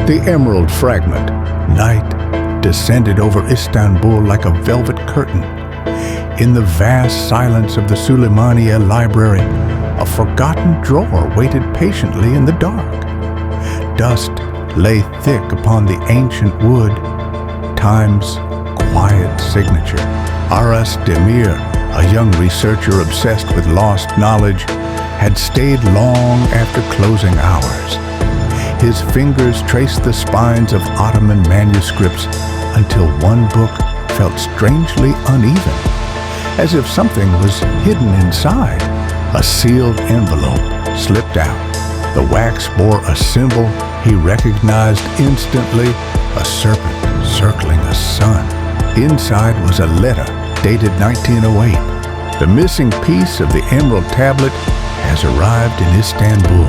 The Emerald Fragment. Night descended over Istanbul like a velvet curtain. In the vast silence of the Süleymaniye Library, a forgotten drawer waited patiently in the dark. Dust lay thick upon the ancient wood, time's quiet signature. Aras Demir, a young researcher obsessed with lost knowledge, had stayed long after closing hours. His fingers traced the spines of Ottoman manuscripts until one book felt strangely uneven, as if something was hidden inside. A sealed envelope slipped out. The wax bore a symbol he recognized instantly, a serpent circling a sun. Inside was a letter dated 1908. The missing piece of the Emerald Tablet has arrived in Istanbul.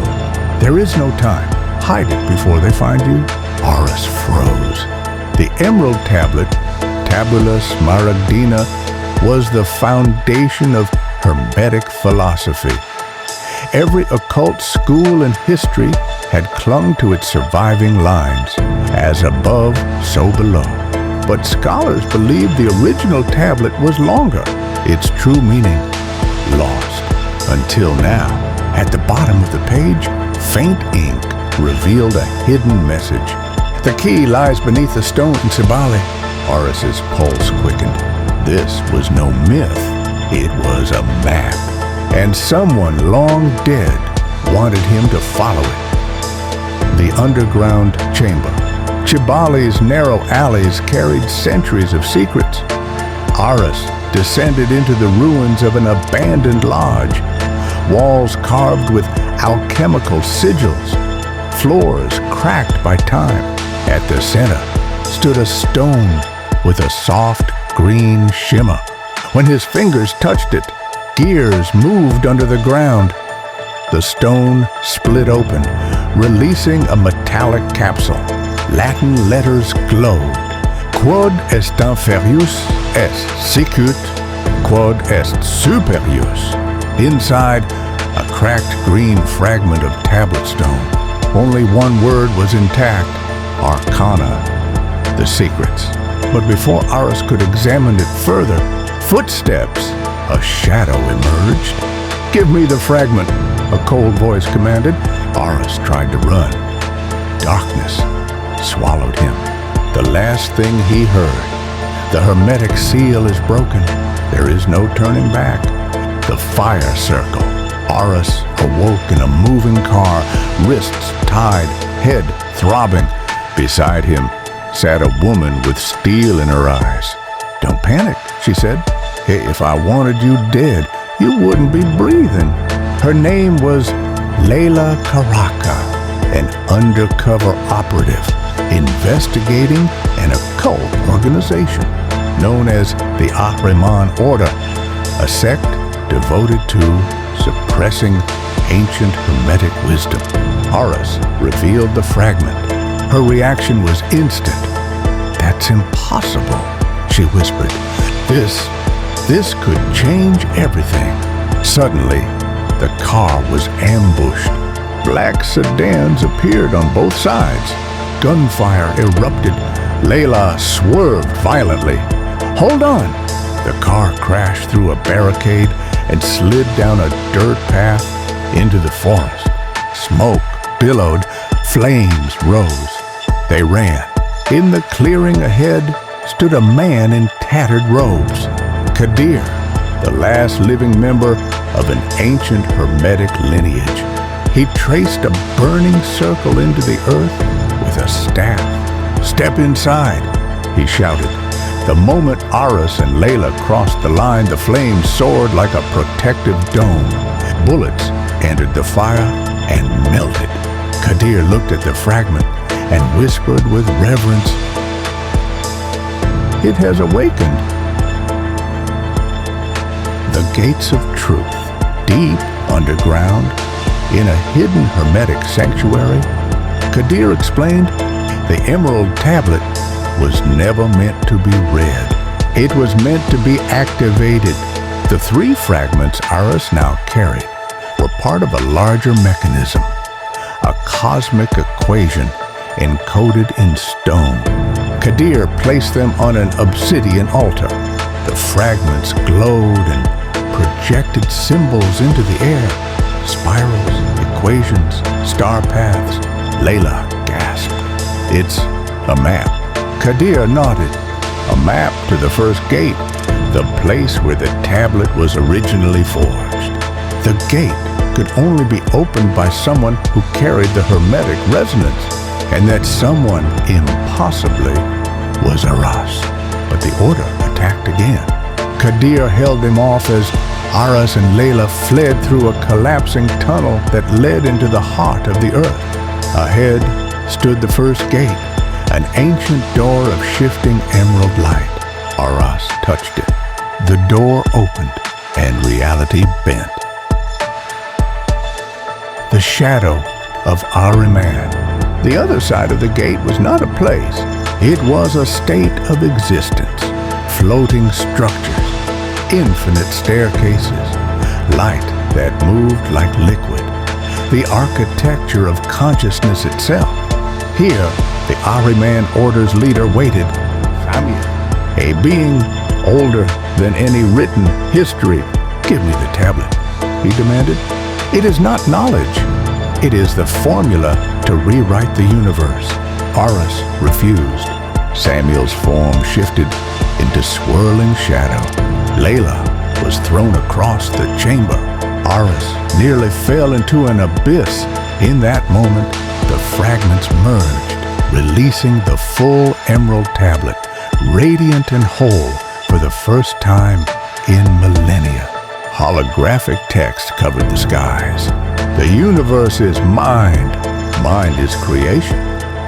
There is no time. Hide it before they find you. Aras froze. The Emerald Tablet, tabula smaragdina, was the foundation of Hermetic philosophy. Every occult school in history had clung to its surviving lines, as above, so below. But scholars believed the original tablet was longer, its true meaning lost. Until now, at the bottom of the page, faint ink revealed a hidden message. The key lies beneath the stone in Cibale. Aras's pulse quickened. This was no myth. It was a map. And someone long dead wanted him to follow it. The underground chamber. Cibale's narrow alleys carried centuries of secrets. Aras descended into the ruins of an abandoned lodge. Walls carved with alchemical sigils. Floors cracked by time. At the center stood a stone with a soft green shimmer. When his fingers touched it, gears moved under the ground. The stone split open, releasing a metallic capsule. Latin letters glowed. Quod est inferius est sicut, quod est superius. Inside, a cracked green fragment of tablet stone. Only one word was intact: Arcana, the secrets. But before Aras could examine it further, footsteps, a shadow emerged. "Give me the fragment," a cold voice commanded. Aras tried to run. Darkness swallowed him. The last thing he heard: the Hermetic seal is broken. There is no turning back. The fire circle. Aras awoke in a moving car, wrists tied, head throbbing. Beside him sat a woman with steel in her eyes. "Don't panic," she said. "Hey, if I wanted you dead, you wouldn't be breathing." Her name was Layla Karaka, an undercover operative investigating an occult organization known as the Ahriman Order, a sect devoted to suppressing ancient Hermetic wisdom. Aras revealed the fragment. Her reaction was instant. "That's impossible," she whispered. This could change everything." Suddenly, the car was ambushed. Black sedans appeared on both sides. Gunfire erupted. Layla swerved violently. "Hold on!" The car crashed through a barricade and slid down a dirt path into the forest. Smoke billowed, flames rose. They ran. In the clearing ahead stood a man in tattered robes. Kadir, the last living member of an ancient Hermetic lineage. He traced a burning circle into the earth with a staff. "Step inside," he shouted. The moment Aras and Layla crossed the line, the flames soared like a protective dome. Bullets entered the fire and melted. Kadir looked at the fragment and whispered with reverence, "It has awakened." The gates of truth, deep underground, in a hidden Hermetic sanctuary. Kadir explained, the Emerald Tablet was never meant to be read. It was meant to be activated. The 3 fragments Aras now carried were part of a larger mechanism, a cosmic equation encoded in stone. Qadir placed them on an obsidian altar. The fragments glowed and projected symbols into the air. Spirals, equations, star paths. Layla gasped. "It's a map." Qadir nodded. "A map to the first gate, the place where the tablet was originally forged." The gate could only be opened by someone who carried the Hermetic resonance, and that someone, impossibly, was Aras. But the Order attacked again. Qadir held them off as Aras and Layla fled through a collapsing tunnel that led into the heart of the earth. Ahead stood the first gate, an ancient door of shifting emerald light. Aras touched it. The door opened, and reality bent. The Shadow of Ahriman. The other side of the gate was not a place. It was a state of existence. Floating structures, infinite staircases, light that moved like liquid. The architecture of consciousness itself. Here, the Ahriman Order's leader waited. Samuel, a being older than any written history. "Give me the tablet," he demanded. "It is not knowledge. It is the formula to rewrite the universe." Aras refused. Samuel's form shifted into swirling shadow. Layla was thrown across the chamber. Aras nearly fell into an abyss. In that moment, the fragments merged, releasing the full emerald tablet, radiant and whole for the first time in millennia. Holographic text covered the skies. "The universe is mind. Mind is creation.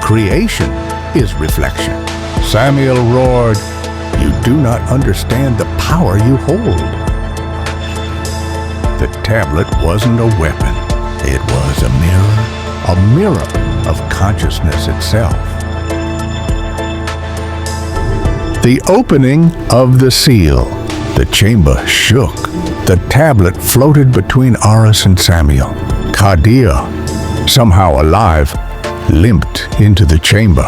Creation is reflection." Samuel roared, "You do not understand the power you hold." The tablet wasn't a weapon. It was a mirror of consciousness itself. The opening of the seal. The chamber shook. The tablet floated between Aras and Samuel. Qadir, somehow alive, limped into the chamber.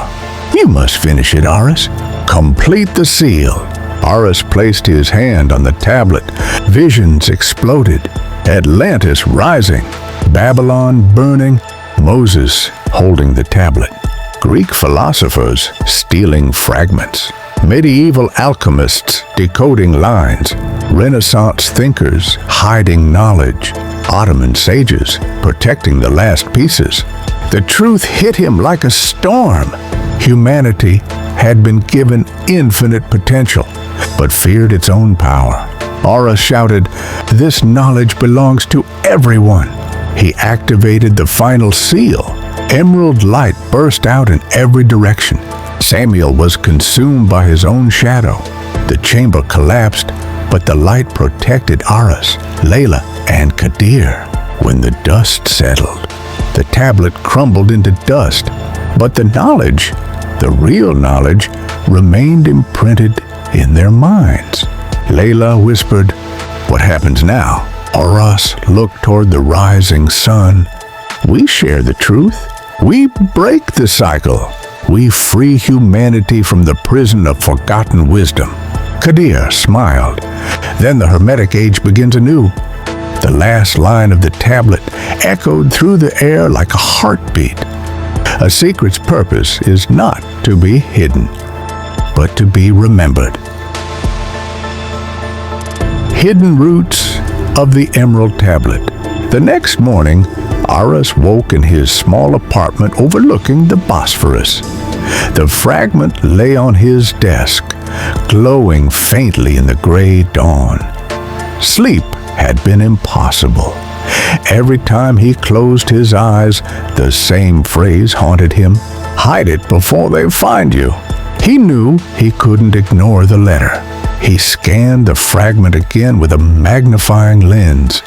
"You must finish it, Aras. Complete the seal." Aras placed his hand on the tablet. Visions exploded. Atlantis rising. Babylon burning. Moses holding the tablet. Greek philosophers stealing fragments. Medieval alchemists decoding lines. Renaissance thinkers hiding knowledge. Ottoman sages protecting the last pieces. The truth hit him like a storm. Humanity had been given infinite potential, but feared its own power. Aras shouted, "This knowledge belongs to everyone." He activated the final seal. Emerald light burst out in every direction. Samuel was consumed by his own shadow. The chamber collapsed, but the light protected Aras, Layla, and Qadir. When the dust settled, the tablet crumbled into dust, but the knowledge, the real knowledge, remained imprinted in their minds. Layla whispered, "What happens now?" Aras looked toward the rising sun. "We share the truth. We break the cycle. We free humanity from the prison of forgotten wisdom." Qadir smiled. Then the Hermetic age begins anew. The last line of the tablet echoed through the air like a heartbeat. A secret's purpose is not to be hidden, but to be remembered. Hidden roots of the Emerald Tablet. The next morning, Aras woke in his small apartment overlooking the Bosphorus. The fragment lay on his desk, glowing faintly in the gray dawn. Sleep had been impossible. Every time he closed his eyes, the same phrase haunted him: "Hide it before they find you." He knew he couldn't ignore the letter. He scanned the fragment again with a magnifying lens.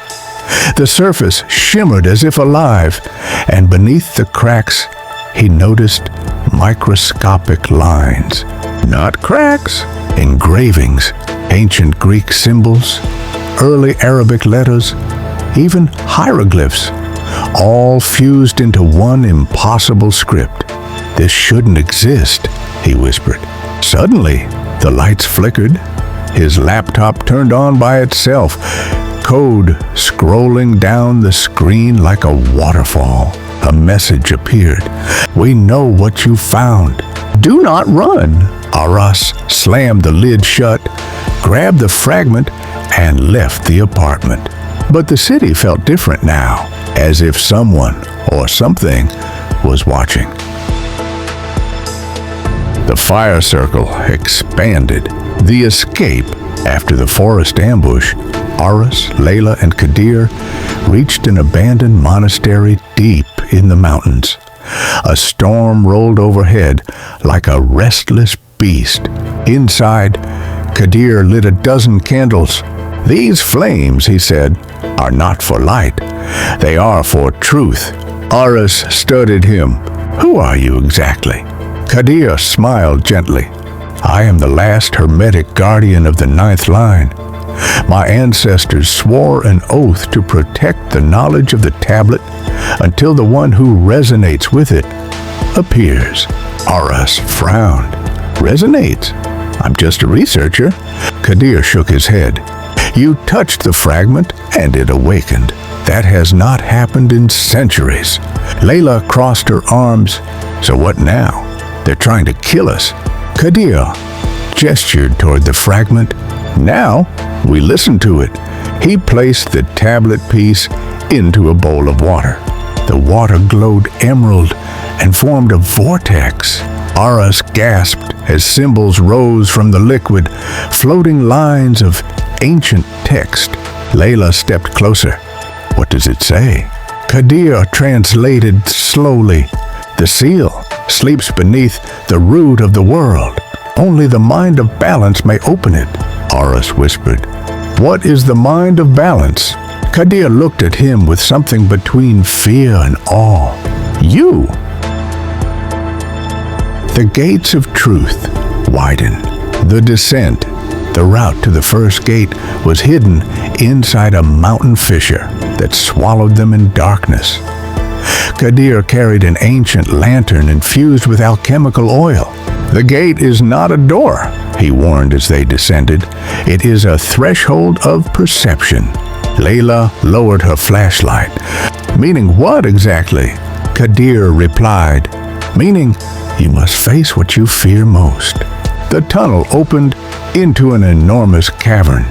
The surface shimmered as if alive, and beneath the cracks, he noticed microscopic lines. Not cracks, engravings, ancient Greek symbols, early Arabic letters, even hieroglyphs, all fused into one impossible script. This shouldn't exist, he whispered. Suddenly, the lights flickered. His laptop turned on by itself, code scrolling down the screen like a waterfall. A message appeared. "We know what you found. Do not run." Aras slammed the lid shut, grabbed the fragment, and left the apartment. But the city felt different now, as if someone or something was watching. The fire circle expanded. The escape. After the forest ambush, Aras, Layla, and Kadir reached an abandoned monastery deep in the mountains. A storm rolled overhead like a restless beast. Inside, Kadir lit a dozen candles. "These flames," he said, "are not for light. They are for truth." Aras studied him. "Who are you exactly?" Kadir smiled gently. "I am the last Hermetic guardian of the 9th line. My ancestors swore an oath to protect the knowledge of the tablet until the one who resonates with it appears." Aras frowned. "Resonates? I'm just a researcher." Kadir shook his head. "You touched the fragment and it awakened. That has not happened in centuries." Layla crossed her arms. "So what now? They're trying to kill us." Kadir gestured toward the fragment. "Now, we listen to it." He placed the tablet piece into a bowl of water. The water glowed emerald and formed a vortex. Aras gasped as symbols rose from the liquid, floating lines of ancient text. Layla stepped closer. "What does it say?" Kadir translated slowly. "The seal sleeps beneath the root of the world. Only the mind of balance may open it." Aras whispered. "What is the mind of balance?" Kadir looked at him with something between fear and awe. "You!" The gates of truth widened. The descent, the route to the first gate, was hidden inside a mountain fissure that swallowed them in darkness. Kadir carried an ancient lantern infused with alchemical oil. "The gate is not a door," he warned as they descended. "It is a threshold of perception." Layla lowered her flashlight. "Meaning what exactly?" Kadir replied. "Meaning you must face what you fear most." The tunnel opened into an enormous cavern.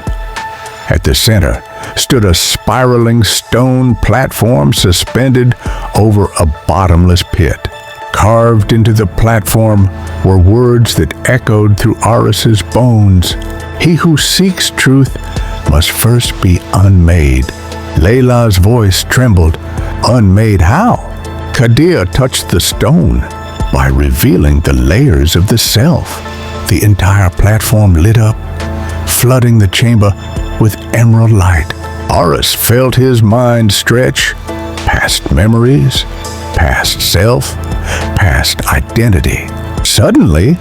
At the center stood a spiraling stone platform suspended over a bottomless pit. Carved into the platform were words that echoed through Aras's bones. "He who seeks truth must first be unmade." Layla's voice trembled. "Unmade how?" Kadir touched the stone by revealing the layers of the self. The entire platform lit up, flooding the chamber with emerald light. Aras felt his mind stretch, past memories, past self, past identity. Suddenly,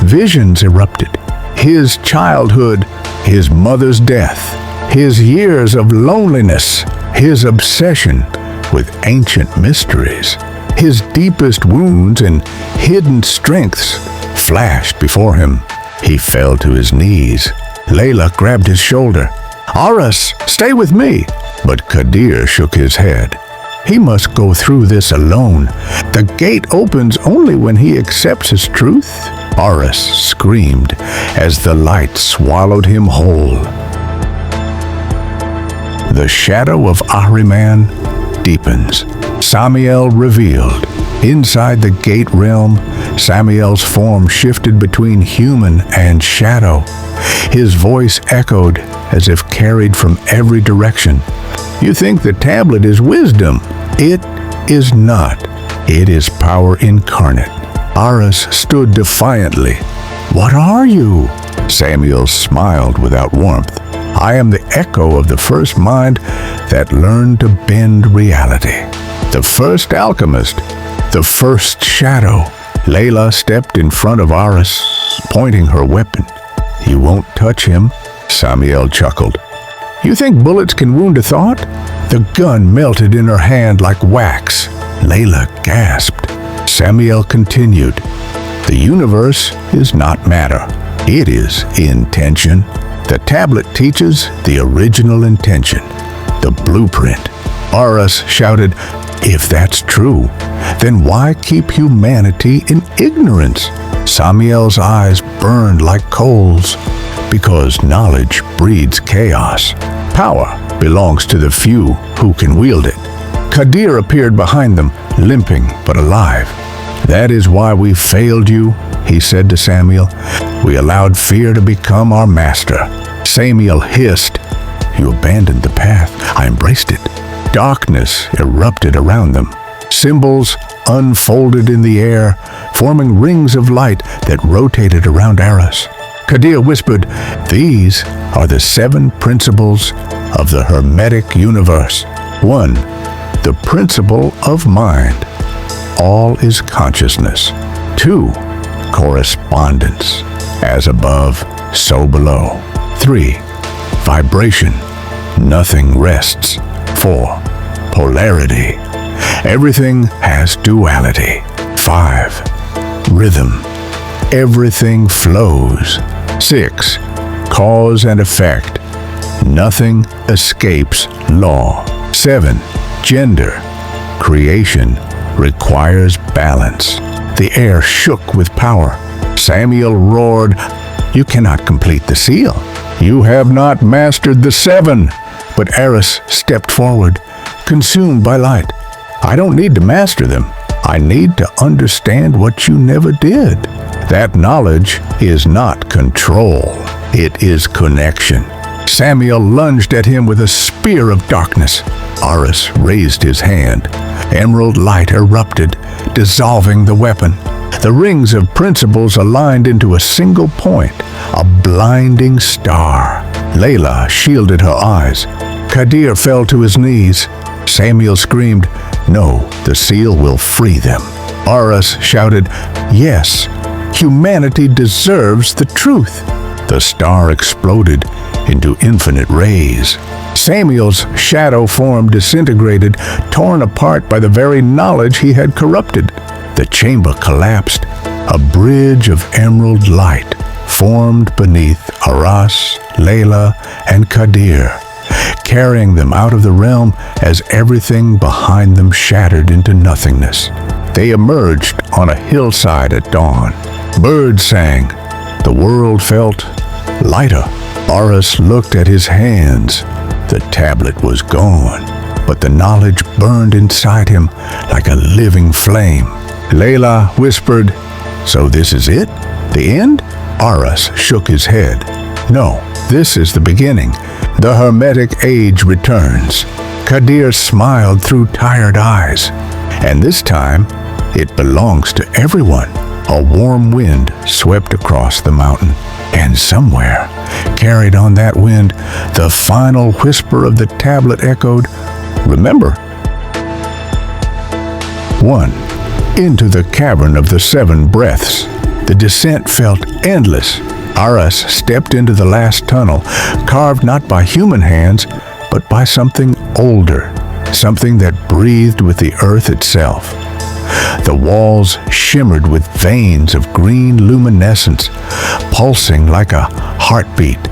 visions erupted. His childhood, his mother's death, his years of loneliness, his obsession with ancient mysteries, his deepest wounds and hidden strengths flashed before him. He fell to his knees. Layla grabbed his shoulder. "Aras, stay with me!" But Kadir shook his head. He must go through this alone. The gate opens only when he accepts his truth. Aras screamed as the light swallowed him whole. The shadow of Ahriman deepens. Samiel revealed. Inside the gate realm, Samiel's form shifted between human and shadow. His voice echoed as if carried from every direction. "You think the tablet is wisdom? It is not. It is power incarnate." Aras stood defiantly. "What are you?" Samiel smiled without warmth. "I am the echo of the first mind that learned to bend reality. The first alchemist, the first shadow." Layla stepped in front of Aras, pointing her weapon. "You won't touch him," Samiel chuckled. "You think bullets can wound a thought?" The gun melted in her hand like wax. Layla gasped. Samael continued, "The universe is not matter. It is intention. The tablet teaches the original intention, the blueprint." Aras shouted, "If that's true, then why keep humanity in ignorance?" Samael's eyes burned like coals. Because knowledge breeds chaos. Power belongs to the few who can wield it. Kadir appeared behind them, limping but alive. "That is why we failed you," he said to Samael. "We allowed fear to become our master." Samael hissed, "You abandoned the path. I embraced it." Darkness erupted around them. Symbols unfolded in the air, forming rings of light that rotated around Aras. Kadir whispered, "These are the 7 principles of the Hermetic universe. 1. The principle of mind. All is consciousness. 2. Correspondence. As above, so below. 3. Vibration. Nothing rests. 4. Polarity. Everything has duality. 5. Rhythm. Everything flows. 6. Cause and effect. Nothing escapes law. 7. Gender. Creation requires balance." The air shook with power. Samael roared, "You cannot complete the seal. You have not mastered the 7. But Aras stepped forward, consumed by light. "I don't need to master them. I need to understand what you never did. That knowledge is not control. It is connection." Samael lunged at him with a spear of darkness. Aras raised his hand. Emerald light erupted, dissolving the weapon. The rings of principles aligned into a single point, a blinding star. Layla shielded her eyes. Kadir fell to his knees. Samael screamed, "No, the seal will free them." Aras shouted, "Yes, humanity deserves the truth." The star exploded into infinite rays. Samael's shadow form disintegrated, torn apart by the very knowledge he had corrupted. The chamber collapsed. A bridge of emerald light formed beneath Aras, Layla, and Kadir, carrying them out of the realm as everything behind them shattered into nothingness. They emerged on a hillside at dawn. Birds sang. The world felt lighter. Aras looked at his hands. The tablet was gone, but the knowledge burned inside him like a living flame. Layla whispered, "So this is it? The end?" Aras shook his head. "No, this is the beginning. The Hermetic age returns." Kadir smiled through tired eyes. "And this time, it belongs to everyone." A warm wind swept across the mountain, and somewhere, carried on that wind, the final whisper of the tablet echoed, "Remember." 1. Into the cavern of the 7 breaths. The descent felt endless. Aras stepped into the last tunnel, carved not by human hands, but by something older, something that breathed with the earth itself. The walls shimmered with veins of green luminescence, pulsing like a heartbeat.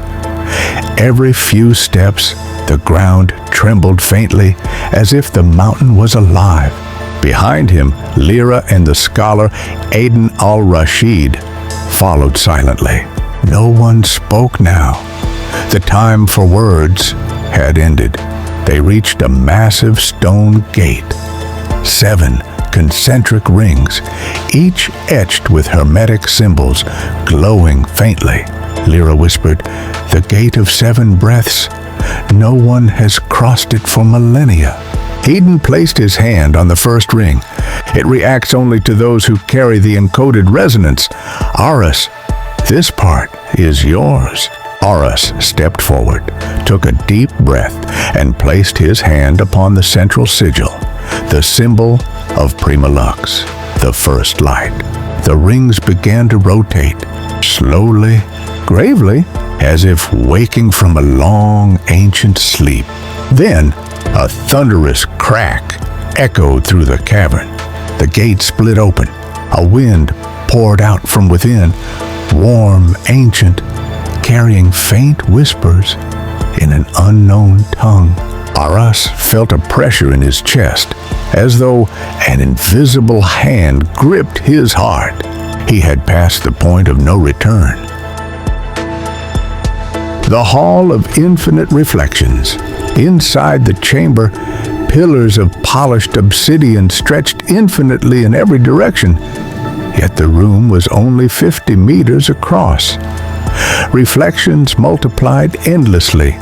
Every few steps, the ground trembled faintly, as if the mountain was alive. Behind him, Lyra and the scholar Aden al-Rashid followed silently. No one spoke now. The time for words had ended. They reached a massive stone gate. 7 concentric rings, each etched with hermetic symbols, glowing faintly. Lyra whispered, "The gate of 7 breaths. No one has crossed it for millennia." Eden placed his hand on the first ring. "It reacts only to those who carry the encoded resonance. Aras, this part is yours." Aras stepped forward, took a deep breath, and placed his hand upon the central sigil, the symbol of Prima Lux, the first light. The rings began to rotate, slowly, gravely, as if waking from a long, ancient sleep. Then, a thunderous crack echoed through the cavern. The gate split open, A wind poured out from within, warm, ancient, carrying faint whispers in an unknown tongue. Aras felt a pressure in his chest, as though an invisible hand gripped his heart. He had passed the point of no return. The Hall of Infinite Reflections. Inside the chamber, pillars of polished obsidian stretched infinitely in every direction, yet the room was only 50 meters across. Reflections multiplied endlessly,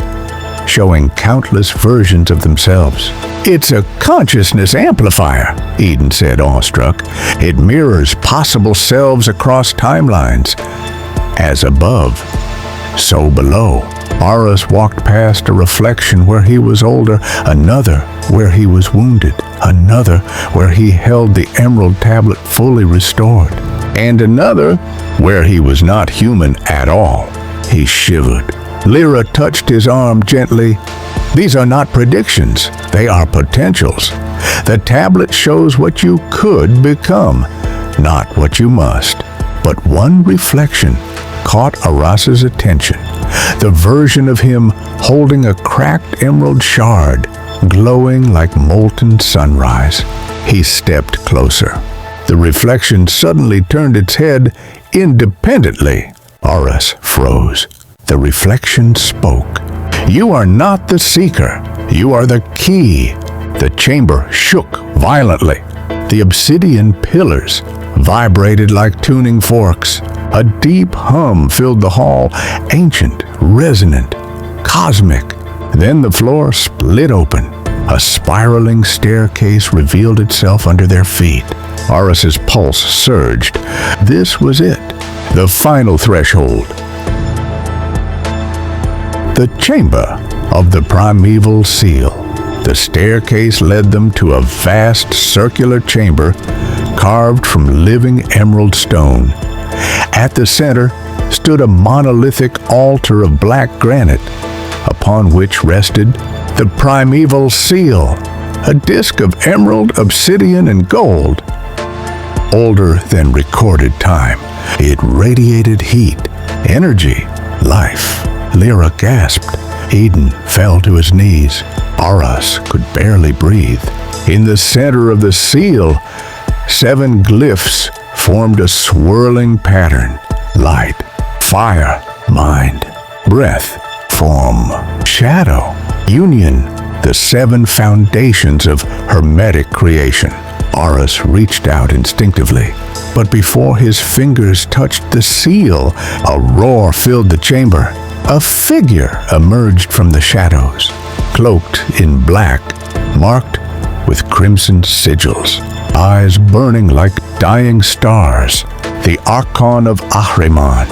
showing countless versions of themselves. "It's a consciousness amplifier," Eden said, awestruck. "It mirrors possible selves across timelines. As above, so below." Aras walked past a reflection where he was older, another where he was wounded, another where he held the emerald tablet fully restored, and another where he was not human at all. He shivered. Lyra touched his arm gently. "These are not predictions, they are potentials. The tablet shows what you could become, not what you must." But one reflection caught Aras's attention, the version of him holding a cracked emerald shard, glowing like molten sunrise. He stepped closer. The reflection suddenly turned its head independently. Aras froze. The reflection spoke. "You are not the seeker. You are the key." The chamber shook violently. The obsidian pillars vibrated like tuning forks. A deep hum filled the hall, ancient, resonant, cosmic. Then the floor split open. A spiraling staircase revealed itself under their feet. Aras's pulse surged. This was it, the final threshold. The chamber of the primeval seal. The staircase led them to a vast circular chamber carved from living emerald stone. At the center stood a monolithic altar of black granite, upon which rested the primeval seal, a disk of emerald, obsidian, and gold. Older than recorded time, it radiated heat, energy, life. Lyra gasped. Eden fell to his knees. Aras could barely breathe. In the center of the seal, 7 glyphs formed a swirling pattern. Light, fire, mind, breath, form, shadow, union, the 7 foundations of Hermetic creation. Aras reached out instinctively, but before his fingers touched the seal, a roar filled the chamber. A figure emerged from the shadows, cloaked in black, marked with crimson sigils, eyes burning like dying stars. The Archon of Ahriman,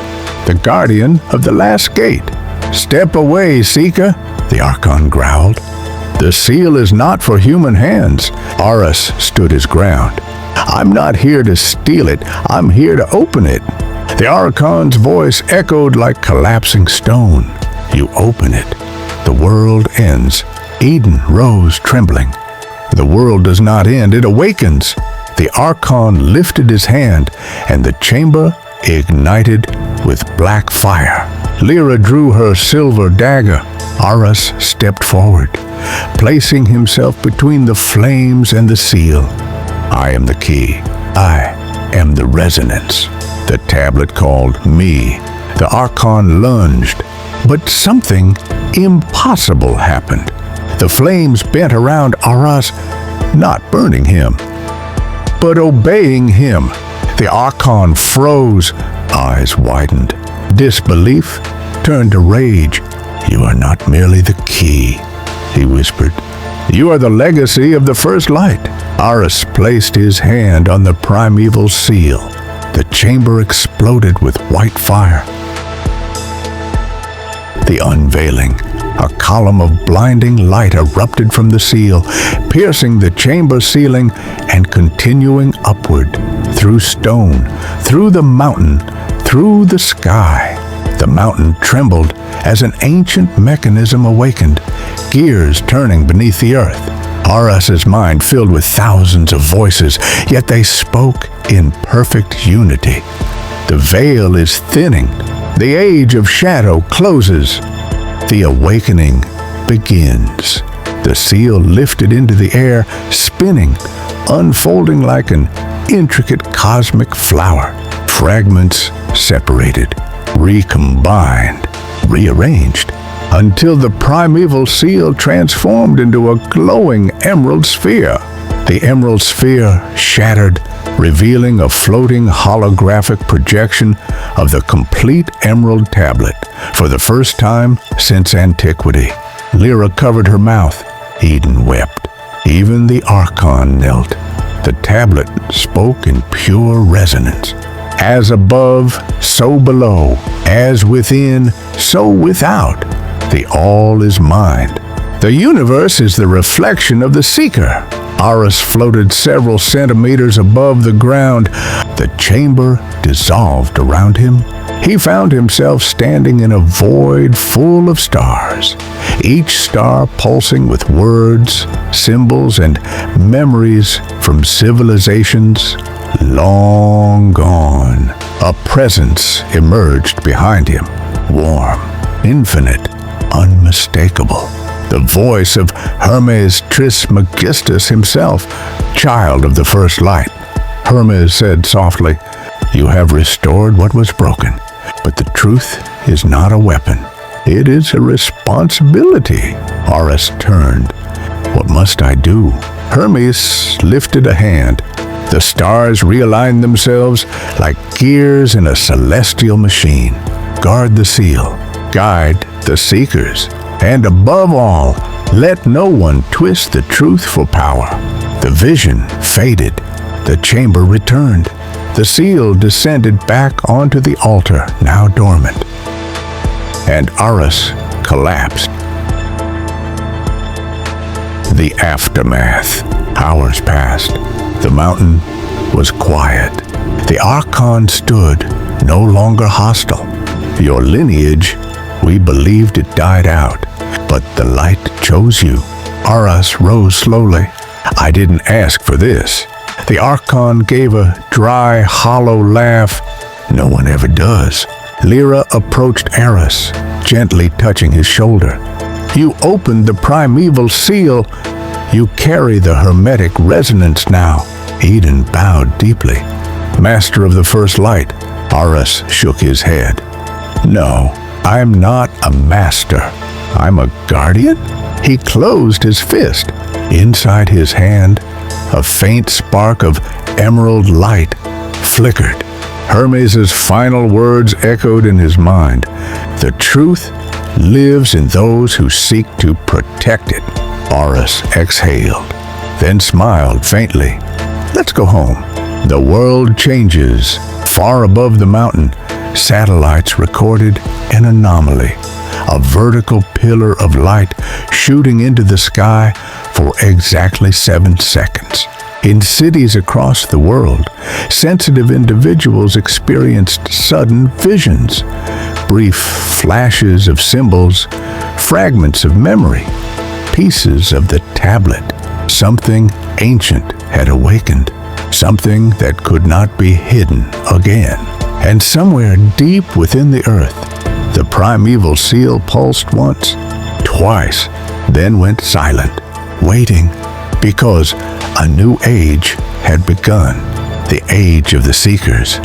the guardian of the last gate. "Step away, Seeker," the Archon growled. "The seal is not for human hands." Aras stood his ground. "I'm not here to steal it, I'm here to open it." The Archon's voice echoed like collapsing stone. "You open it, the world ends." Eden rose trembling. "The world does not end, it awakens." The Archon lifted his hand, and the chamber ignited with black fire. Lyra drew her silver dagger. Aras stepped forward, placing himself between the flames and the seal. "I am the key. I am the resonance." The tablet called me. The Archon lunged, but something impossible happened. The flames bent around Aras, not burning him, but obeying him. The Archon froze, eyes widened. Disbelief turned to rage. "You are not merely the key," he whispered. "You are the legacy of the first light." Aras placed his hand on the primeval seal. The chamber exploded with white fire. The unveiling. A column of blinding light erupted from the seal, piercing the chamber ceiling and continuing upward, through stone, through the mountain, through the sky. The mountain trembled as an ancient mechanism awakened, gears turning beneath the earth. Aras's mind filled with thousands of voices, yet they spoke in perfect unity. The veil is thinning. The age of shadow closes. The awakening begins. The seal lifted into the air, spinning, unfolding like an intricate cosmic flower. Fragments separated, recombined, rearranged, until the primeval seal transformed into a glowing emerald sphere. The emerald sphere shattered, revealing a floating holographic projection of the complete emerald tablet for the first time since antiquity. Lyra covered her mouth. Eden wept. Even the Archon knelt. The tablet spoke in pure resonance. As above, so below. As within, so without. The all is mind. The universe is the reflection of the seeker. Aras floated several centimeters above the ground. The chamber dissolved around him. He found himself standing in a void full of stars, each star pulsing with words, symbols, and memories from civilizations long gone. A presence emerged behind him, warm, infinite, unmistakable. The voice of Hermes Trismegistus himself, child of the first light. Hermes said softly, "You have restored what was broken, but the truth is not a weapon. It is a responsibility." Aras turned. "What must I do?" Hermes lifted a hand. The stars realigned themselves like gears in a celestial machine. Guard the seal. Guide the seekers. And above all, let no one twist the truth for power. The vision faded. The chamber returned. The seal descended back onto the altar, now dormant. And Aras collapsed. The aftermath. Hours passed. The mountain was quiet. The Archon stood, no longer hostile. Your lineage, we believed it died out, but the light chose you. Aras rose slowly. "I didn't ask for this." The Archon gave a dry, hollow laugh. "No one ever does." Lyra approached Aras, gently touching his shoulder. "You opened the primeval seal. You carry the hermetic resonance now." Eden bowed deeply. "Master of the first light," Aras shook his head. "No, I'm not a master. I'm a guardian?" He closed his fist. Inside his hand, a faint spark of emerald light flickered. Hermes' final words echoed in his mind. "The truth lives in those who seek to protect it." Aras exhaled, then smiled faintly. "Let's go home." The world changes. Far above the mountain, satellites recorded an anomaly. A vertical pillar of light shooting into the sky for exactly 7 seconds. In cities across the world, sensitive individuals experienced sudden visions, brief flashes of symbols, fragments of memory, pieces of the tablet. Something ancient had awakened, something that could not be hidden again. And somewhere deep within the earth, the primeval seal pulsed once, twice, then went silent, waiting, because a new age had begun, the age of the seekers.